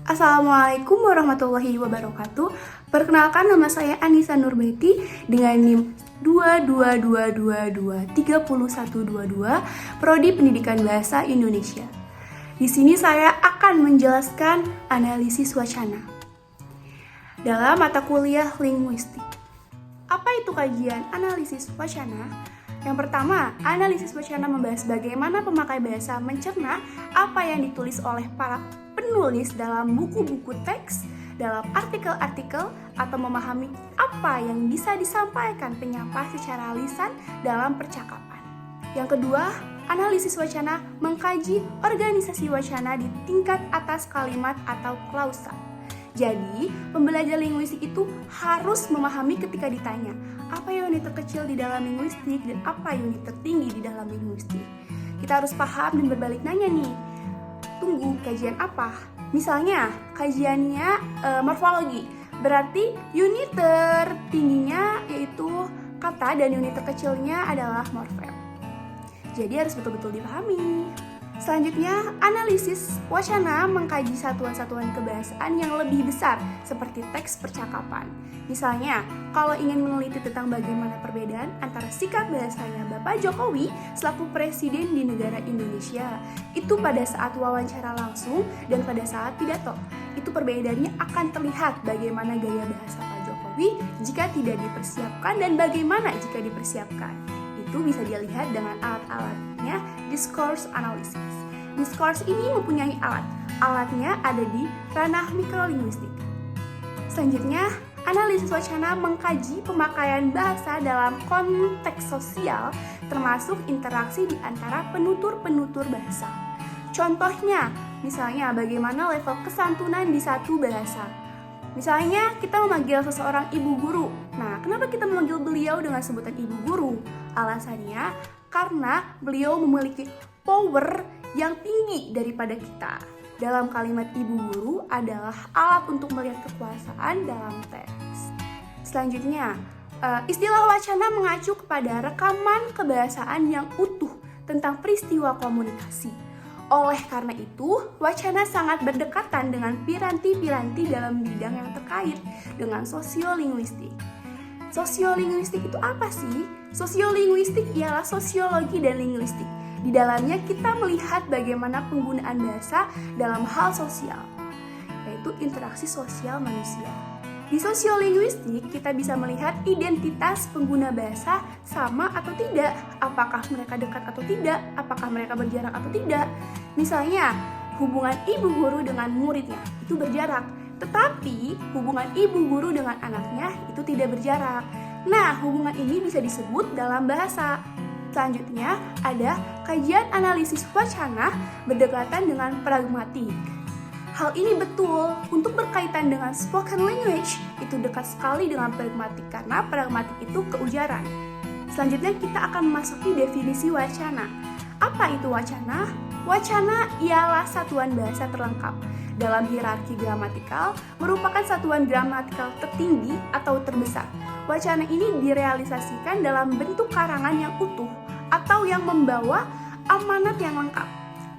Assalamualaikum warahmatullahi wabarakatuh. Perkenalkan, nama saya Anissa Nurbeti dengan NIM 222223122 Prodi Pendidikan Bahasa Indonesia. Di sini saya akan menjelaskan analisis wacana dalam mata kuliah linguistik. Apa itu kajian analisis wacana? Yang pertama, analisis wacana membahas bagaimana pemakai bahasa mencerna apa yang ditulis oleh para penulis dalam buku-buku teks, dalam artikel-artikel, atau memahami apa yang bisa disampaikan penyapa secara lisan dalam percakapan. Yang kedua, analisis wacana mengkaji organisasi wacana di tingkat atas kalimat atau klausa. Jadi, pembelajar linguistik itu harus memahami ketika ditanya apa unit terkecil di dalam linguistik dan apa unit tertinggi di dalam linguistik. Kita harus paham dan berbalik nanya nih, tunggu, kajian apa? Misalnya, kajiannya morfologi, berarti unit tertingginya yaitu kata dan unit terkecilnya adalah morfem. Jadi harus betul-betul dipahami. Selanjutnya, analisis wacana mengkaji satuan-satuan kebahasaan yang lebih besar seperti teks percakapan. Misalnya, kalau ingin meneliti tentang bagaimana perbedaan antara sikap bahasanya Bapak Jokowi selaku presiden di negara Indonesia, itu pada saat wawancara langsung dan pada saat pidato. Itu perbedaannya akan terlihat bagaimana gaya bahasa Pak Jokowi jika tidak dipersiapkan dan bagaimana jika dipersiapkan. Itu bisa dilihat dengan alat-alatnya discourse analysis. Discourse ini mempunyai alatnya ada di ranah mikrolinguistik. Selanjutnya, analisis wacana mengkaji pemakaian bahasa dalam konteks sosial, termasuk interaksi di antara penutur-penutur bahasa. Contohnya, misalnya bagaimana level kesantunan di satu bahasa. Misalnya, kita memanggil seseorang ibu guru. Nah, kenapa kita memanggil beliau dengan sebutan ibu guru? Alasannya, karena beliau memiliki power yang tinggi daripada kita. Dalam kalimat ibu guru adalah alat untuk melihat kekuasaan dalam teks. Selanjutnya, istilah wacana mengacu kepada rekaman kebahasaan yang utuh tentang peristiwa komunikasi. Oleh karena itu, wacana sangat berdekatan dengan piranti-piranti dalam bidang yang terkait dengan sosiolinguistik. Sosiolinguistik itu apa sih? Sosiolinguistik ialah sosiologi dan linguistik. Di dalamnya kita melihat bagaimana penggunaan bahasa dalam hal sosial, yaitu interaksi sosial manusia. Di sosiolinguistik kita bisa melihat identitas pengguna bahasa sama atau tidak, apakah mereka dekat atau tidak, apakah mereka berjarak atau tidak. Misalnya, hubungan ibu guru dengan muridnya itu berjarak, tetapi hubungan ibu guru dengan anaknya itu tidak berjarak. Nah, hubungan ini bisa disebut dalam bahasa. Selanjutnya, ada kajian analisis wacana berdekatan dengan pragmatik. Hal ini betul untuk berkaitan dengan spoken language, itu dekat sekali dengan pragmatik karena pragmatik itu keujaran. Selanjutnya kita akan memasuki definisi wacana. Apa itu wacana? Wacana ialah satuan bahasa terlengkap. Dalam hierarki gramatikal, merupakan satuan gramatikal tertinggi atau terbesar. Wacana ini direalisasikan dalam bentuk karangan yang utuh atau yang membawa amanat yang lengkap.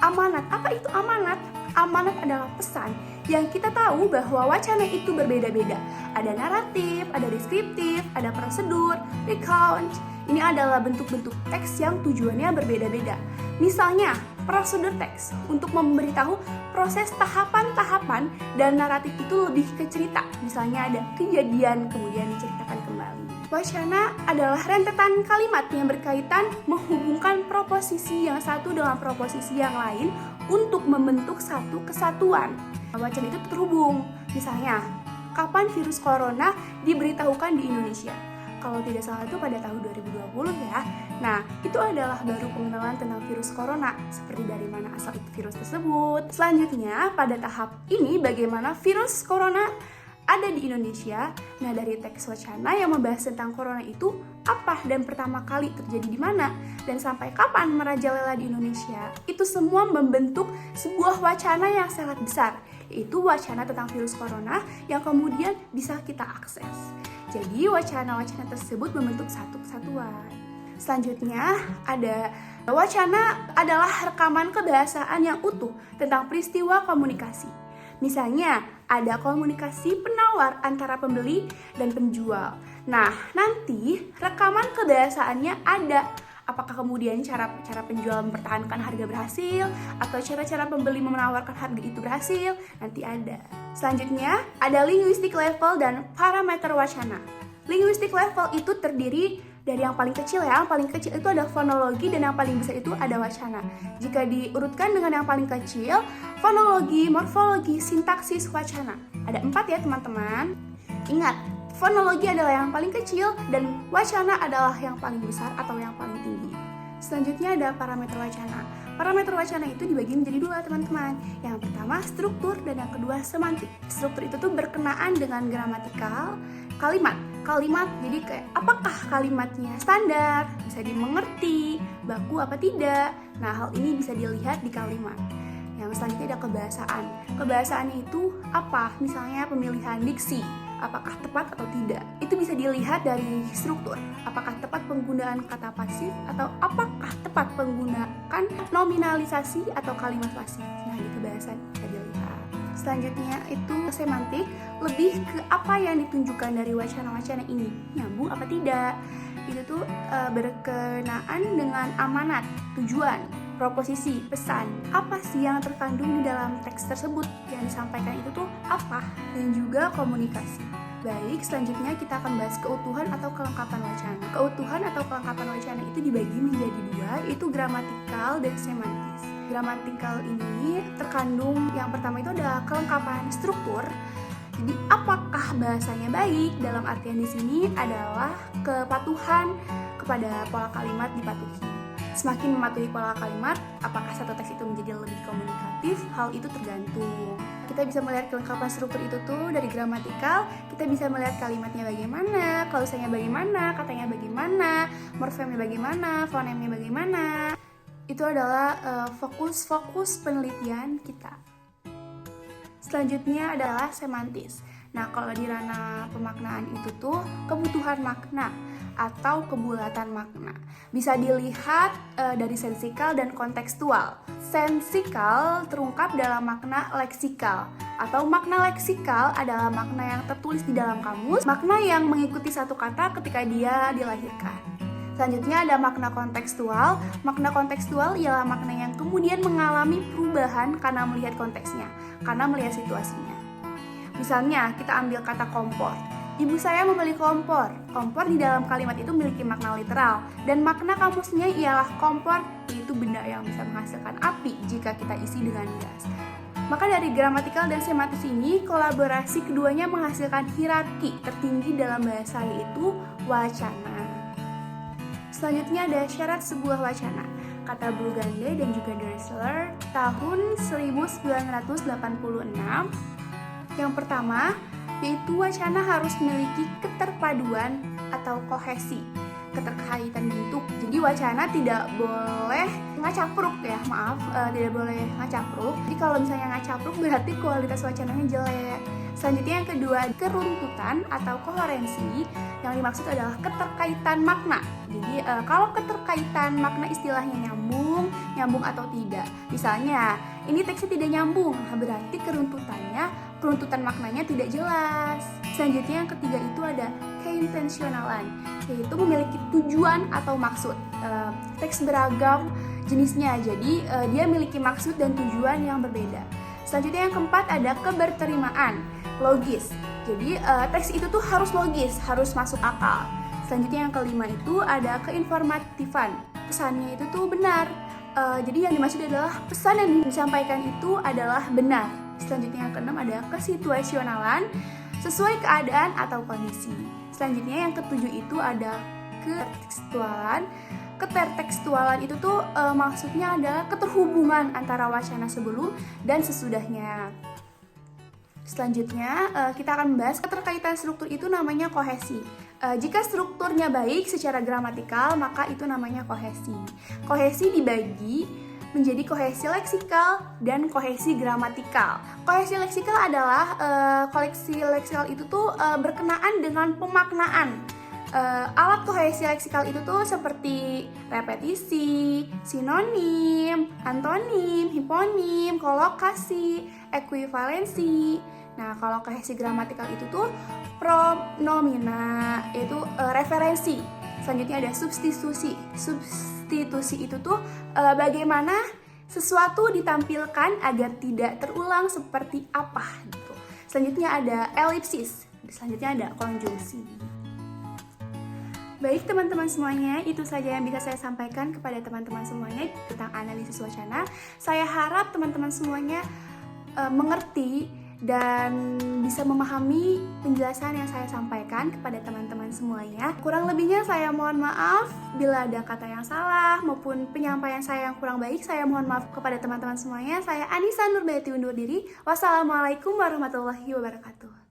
Amanat, apa itu amanat? Amanat adalah pesan yang kita tahu bahwa wacana itu berbeda-beda. Ada naratif, ada deskriptif, ada prosedur, recount. Ini adalah bentuk-bentuk teks yang tujuannya berbeda-beda. Misalnya, prosedur teks untuk memberitahu proses tahapan-tahapan dan naratif itu lebih ke cerita. Misalnya ada kejadian kemudian diceritakan kembali. Wacana adalah rentetan kalimat yang berkaitan menghubungkan proposisi yang satu dengan proposisi yang lain untuk membentuk satu kesatuan. Wacana itu terhubung. Misalnya, kapan virus corona diberitahukan di Indonesia? Kalau tidak salah itu pada tahun 2020 ya. Nah, itu adalah baru pengenalan tentang virus corona, seperti dari mana asal itu virus tersebut. Selanjutnya, pada tahap ini bagaimana virus corona ada di Indonesia. Nah, dari teks wacana yang membahas tentang corona itu apa dan pertama kali terjadi di mana dan sampai kapan merajalela di Indonesia. Itu semua membentuk sebuah wacana yang sangat besar, yaitu wacana tentang virus corona yang kemudian bisa kita akses. Jadi wacana-wacana tersebut membentuk satu kesatuan. Selanjutnya ada wacana adalah rekaman kebahasaan yang utuh tentang peristiwa komunikasi. Misalnya, ada komunikasi penawar antara pembeli dan penjual. Nah, nanti rekaman kebiasaannya ada. Apakah kemudian cara penjual mempertahankan harga berhasil, atau cara-cara pembeli menawarkan harga itu berhasil, nanti ada. Selanjutnya, ada linguistic level dan parameter wacana. Linguistic level itu terdiri dari yang paling kecil ya, yang paling kecil itu ada fonologi dan yang paling besar itu ada wacana. Jika diurutkan dengan yang paling kecil, fonologi, morfologi, sintaksis, wacana. Ada 4 ya teman-teman. Ingat, fonologi adalah yang paling kecil dan wacana adalah yang paling besar atau yang paling tinggi. Selanjutnya ada parameter wacana. Parameter wacana itu dibagi menjadi 2 teman-teman. Yang pertama struktur dan yang kedua semantik. Struktur itu tuh berkenaan dengan gramatikal, kalimat, jadi kayak apakah kalimatnya standar, bisa dimengerti, baku apa tidak. Nah, hal ini bisa dilihat di kalimat. Yang selanjutnya ada kebahasaan. Kebahasaannya itu apa? Misalnya pemilihan diksi, apakah tepat atau tidak. Itu bisa dilihat dari struktur. Apakah tepat penggunaan kata pasif atau apakah tepat penggunaan nominalisasi atau kalimat pasif. Nah, di kebahasaan bisa dilihat. Selanjutnya itu semantik, lebih ke apa yang ditunjukkan dari wacana-wacana ini, nyambung apa tidak. Itu tuh berkenaan dengan amanat, tujuan, proposisi, pesan. Apa sih yang terkandung di dalam teks tersebut, yang disampaikan itu tuh apa, dan juga komunikasi. Baik, selanjutnya kita akan bahas keutuhan atau kelengkapan wacana. Keutuhan atau kelengkapan wacana itu dibagi menjadi 2, yaitu gramatikal dan semantis. Gramatikal ini terkandung yang pertama itu ada kelengkapan struktur. Jadi apakah bahasanya baik? Dalam artian di sini adalah kepatuhan kepada pola kalimat dipatuhi. Semakin mematuhi pola kalimat, apakah satu teks itu menjadi lebih komunikatif? Hal itu tergantung. Kita bisa melihat kelengkapan struktur itu tuh dari gramatikal. Kita bisa melihat kalimatnya bagaimana, klausalnya bagaimana, katanya bagaimana, morfemnya bagaimana, fonemnya bagaimana. Itu adalah fokus penelitian kita. Selanjutnya adalah semantis. Nah, kalau di ranah pemaknaan itu tuh kebutuhan makna atau kebulatan makna. Bisa dilihat dari sensikal dan kontekstual. Sensikal terungkap dalam makna leksikal, atau makna leksikal adalah makna yang tertulis di dalam kamus, makna yang mengikuti satu kata ketika dia dilahirkan. Selanjutnya ada makna kontekstual. Makna kontekstual ialah makna yang kemudian mengalami perubahan karena melihat konteksnya, karena melihat situasinya. Misalnya, kita ambil kata kompor. Ibu saya membeli kompor. Kompor di dalam kalimat itu memiliki makna literal, dan makna kamusnya ialah kompor, yaitu benda yang bisa menghasilkan api jika kita isi dengan gas. Maka dari gramatikal dan semantis ini, kolaborasi keduanya menghasilkan hierarki tertinggi dalam bahasa, yaitu wacana. Selanjutnya ada syarat sebuah wacana. Kata Brugande dan juga Dressler tahun 1986. Yang pertama, yaitu wacana harus memiliki keterpaduan atau kohesi, keterkaitan bentuk. Jadi wacana tidak boleh ngacapruk ya, tidak boleh ngacapruk. Jadi kalau misalnya ngacapruk berarti kualitas wacananya jelek. Selanjutnya yang kedua, keruntutan atau koherensi. Yang dimaksud adalah keterkaitan makna. Jadi kalau keterkaitan makna istilahnya nyambung atau tidak. Misalnya, ini teksnya tidak nyambung, berarti keruntutan maknanya tidak jelas. Selanjutnya yang ketiga itu ada keintensionalan, yaitu memiliki tujuan atau maksud. Teks beragam jenisnya, jadi dia memiliki maksud dan tujuan yang berbeda. Selanjutnya yang keempat ada keberterimaan, logis. Jadi teks itu tuh harus logis, harus masuk akal. Selanjutnya yang kelima itu ada keinformatifan, pesannya itu tuh benar. Jadi yang dimaksud adalah pesan yang disampaikan itu adalah benar. Selanjutnya yang keenam ada kesituasionalan, sesuai keadaan atau kondisi. Selanjutnya yang ketujuh itu ada ketertekstualan. Ketertekstualan itu tuh maksudnya adalah keterhubungan antara wacana sebelum dan sesudahnya. Selanjutnya kita akan membahas keterkaitan struktur itu namanya kohesi. Jika strukturnya baik secara gramatikal, maka itu namanya kohesi. Kohesi dibagi menjadi kohesi leksikal dan kohesi gramatikal. Kohesi leksikal adalah koleksi leksikal itu tuh berkenaan dengan pemaknaan. Alat kohesi leksikal itu tuh seperti repetisi, sinonim, antonim, hiponim, kolokasi, ekuivalensi. Nah, kalau kohesi gramatikal itu tuh pronomina, itu referensi. Selanjutnya ada substitusi. Substitusi itu tuh bagaimana sesuatu ditampilkan agar tidak terulang seperti apa gitu. Selanjutnya ada elipsis. Selanjutnya ada konjungsi. Baik teman-teman semuanya, itu saja yang bisa saya sampaikan kepada teman-teman semuanya tentang analisis wacana. Saya harap teman-teman semuanya mengerti dan bisa memahami penjelasan yang saya sampaikan kepada teman-teman semuanya. Kurang lebihnya saya mohon maaf bila ada kata yang salah maupun penyampaian saya yang kurang baik. Saya mohon maaf kepada teman-teman semuanya. Saya Anissa Nurbayati undur diri. Wassalamualaikum warahmatullahi wabarakatuh.